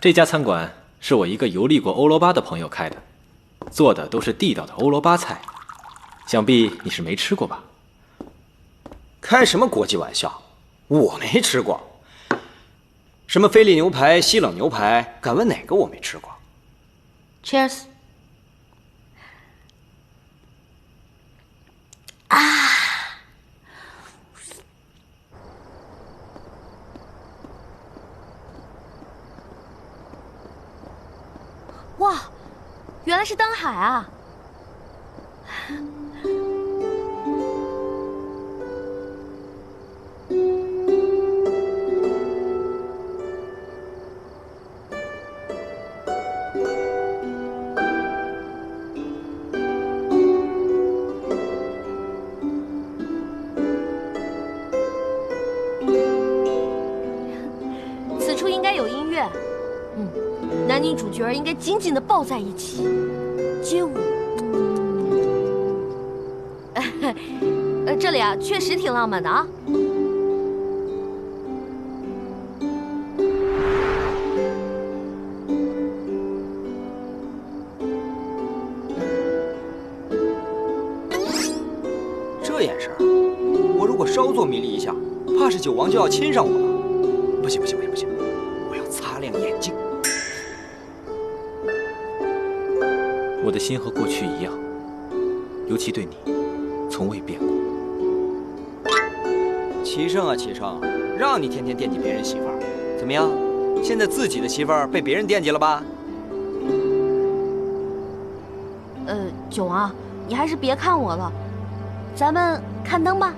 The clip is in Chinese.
这家餐馆是我一个游历过欧罗巴的朋友开的，做的都是地道的欧罗巴菜，想必你是没吃过吧？开什么国际玩笑？我没吃过。什么菲力牛排、西冷牛排，敢问哪个我没吃过 ？Cheers！ 啊！哇，原来是灯海啊！此处应该有音乐，男女主角应该紧紧地抱在一起，街舞。这里啊，确实挺浪漫的啊。这眼神，我如果稍作迷离一下，怕是九王就要亲上我了。不行，我要擦亮眼睛。我的心和过去一样，尤其对你，从未变过。齐胜啊，齐胜，让你天天惦记别人媳妇儿，怎么样？现在自己的媳妇儿被别人惦记了吧？九王，你还是别看我了，咱们看灯吧。